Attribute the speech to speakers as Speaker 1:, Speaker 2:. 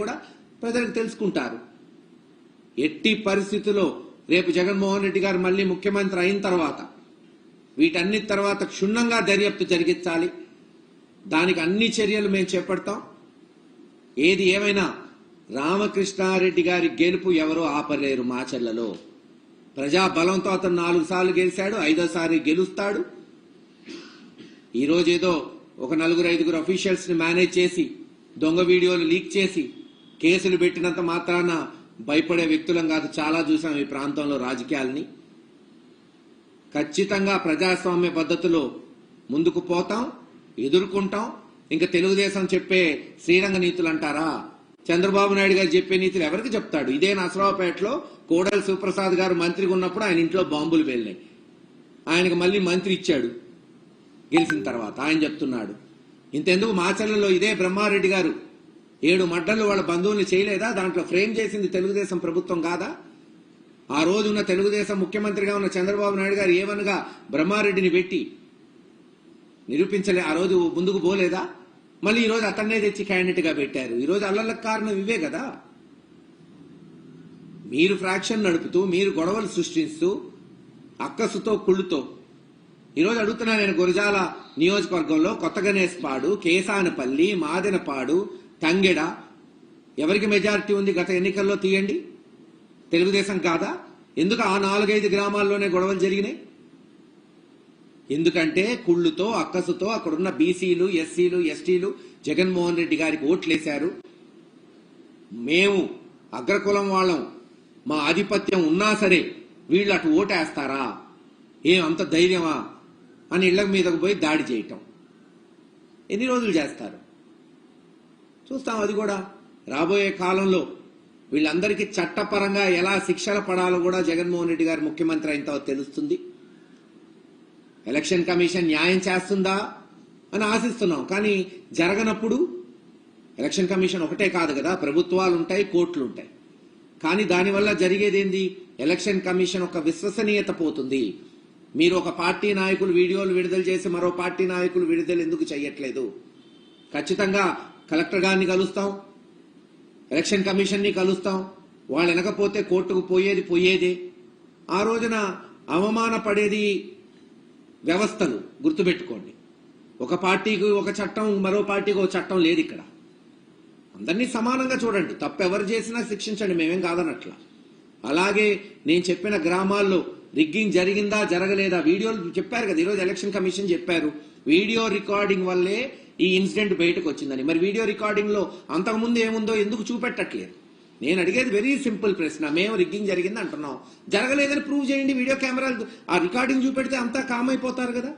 Speaker 1: కూడా ప్రజలకు తెలుసుకుంటారు. ఎట్టి పరిస్థితుల్లో రేపు జగన్మోహన్ రెడ్డి గారు మళ్ళీ ముఖ్యమంత్రి అయిన తర్వాత వీటన్నిటి తర్వాత క్షుణ్ణంగా దర్యాప్తు జరిగించాలి. దానికి అన్ని చర్యలు మేము చేపడతాం. ఏది ఏమైనా రామకృష్ణారెడ్డి గారి గెలుపు ఎవరో ఆపలేరు. మాచర్లలో ప్రజా బలంతో అతను 4 సార్లు గెలిచాడు, 5వ సారి గెలుస్తాడు. ఈరోజు ఏదో ఒక 4-5 అఫీషియల్స్ ని మేనేజ్ చేసి దొంగ వీడియోలు లీక్ చేసి కేసులు పెట్టినంత మాత్రాన భయపడే వ్యక్తులం కాదు. చాలా చూసాం ఈ ప్రాంతంలో రాజకీయాల్ని. ఖచ్చితంగా ప్రజాస్వామ్య పద్ధతిలో ముందుకు పోతాం, ఎదుర్కొంటాం. ఇంకా తెలుగుదేశం చెప్పే శ్రీరంగ నీతులు అంటారా? చంద్రబాబు నాయుడు గారు చెప్పే నీతులు ఎవరికి చెప్తాడు? ఇదే నసరావుపేటలో కోడెల శివప్రసాద్ గారు మంత్రిగా ఉన్నప్పుడు ఆయన ఇంట్లో బాంబులు వెళ్ళాయి. ఆయనకు మళ్ళీ మంత్రి ఇచ్చాడు గెలిచిన తర్వాత. ఆయన చెప్తున్నాడు. ఇంతెందుకు మాచర్లలో ఇదే బ్రహ్మారెడ్డి గారు 7 మర్డర్లు వాళ్ళ బంధువుల్ని చేయలేదా? దాంట్లో ఫ్రేమ్ చేసింది తెలుగుదేశం ప్రభుత్వం కాదా? ఆ రోజున్న తెలుగుదేశం ముఖ్యమంత్రిగా ఉన్న చంద్రబాబు నాయుడు గారు ఏమనగా బ్రహ్మారెడ్డిని పెట్టి నిరూపించలే? ఆ రోజు ముందుకు పోలేదా? మళ్ళీ ఈరోజు అతన్నే తెచ్చి క్యాండిడేట్ గా పెట్టారు. ఈరోజు అల్లర్లకు కారణం ఇవే కదా. మీరు ఫ్రాక్షన్ నడుపుతూ, మీరు గొడవలు సృష్టిస్తూ, అక్కసుతో కుళ్ళుతో. ఈరోజు అడుగుతున్నా నేను, గురజాల నియోజకవర్గంలో కొత్త గణేశ్పాడు, కేసానపల్లి, మాదెనపాడు, తంగెడ ఎవరికి మెజారిటీ ఉంది గత ఎన్నికల్లో? తీయండి. తెలుగుదేశం కాదా? ఎందుకు ఆ 4-5 గ్రామాల్లోనే గొడవలు జరిగినాయి? ఎందుకంటే కుళ్ళుతో, అక్కసుతో అక్కడున్న బీసీలు, ఎస్సీలు, ఎస్టీలు జగన్మోహన్ రెడ్డి గారికి ఓట్లేశారు. మేము అగ్రకులం వాళ్ళం, మా ఆధిపత్యం ఉన్నా సరే వీళ్ళు అటు ఓటేస్తారా? ఏం అంత ధైర్యమా అని ఇళ్ల మీదకు పోయి దాడి చేయటం. ఎన్ని రోజులు చేస్తారు? చూస్తాం. అది కూడా రాబోయే కాలంలో వీళ్ళందరికీ చట్టపరంగా ఎలా శిక్షలు పడాలో కూడా జగన్మోహన్ రెడ్డి గారు ముఖ్యమంత్రి అయిన తర్వాత తెలుస్తుంది. ఎలక్షన్ కమిషన్ న్యాయం చేస్తుందా అని ఆశిస్తున్నాం. కానీ జరగనప్పుడు ఎలక్షన్ కమిషన్ ఒకటే కాదు కదా, ప్రభుత్వాలు ఉంటాయి, కోర్టులు ఉంటాయి. కానీ దానివల్ల జరిగేదేంది? ఎలక్షన్ కమిషన్ ఒక విశ్వసనీయత పోతుంది. మీరు ఒక పార్టీ నాయకులు వీడియోలు విడుదల చేసి మరో పార్టీ నాయకులు విడుదల ఎందుకు చేయట్లేదు? ఖచ్చితంగా కలెక్టర్ గారిని కలుస్తాం, ఎలక్షన్ కమిషన్ ని కలుస్తాం. వాళ్ళు వెనకపోతే కోర్టుకు పోయేదే. ఆ రోజున అవమానపడేది వ్యవస్థలు. గుర్తుపెట్టుకోండి. ఒక పార్టీకి ఒక చట్టం, మరో పార్టీకి ఒక చట్టం లేదు ఇక్కడ. అందరినీ సమానంగా చూడండి. తప్పు ఎవరు చేసినా శిక్షించండి, మేమేం కాదనట్లా. అలాగే నేను చెప్పిన గ్రామాల్లో రిగ్గింగ్ జరిగిందా జరగలేదా వీడియోలు చెప్పారు కదా. ఈరోజు ఎలక్షన్ కమిషన్ చెప్పారు వీడియో రికార్డింగ్ వల్లే ఈ ఇన్సిడెంట్ బయటకు వచ్చిందని. మరి వీడియో రికార్డింగ్ లో అంతకుముందు ఏముందో ఎందుకు చూపెట్టట్లేదు? నేను అడిగేది వెరీ సింపుల్ ప్రశ్న. మేము రిగ్గింగ్ జరిగింది అంటున్నాం, జరగలేదని ప్రూవ్ చేయండి. వీడియో కెమెరాలు ఆ రికార్డింగ్ చూపెడితే అంతా కామ్ అయిపోతారు కదా.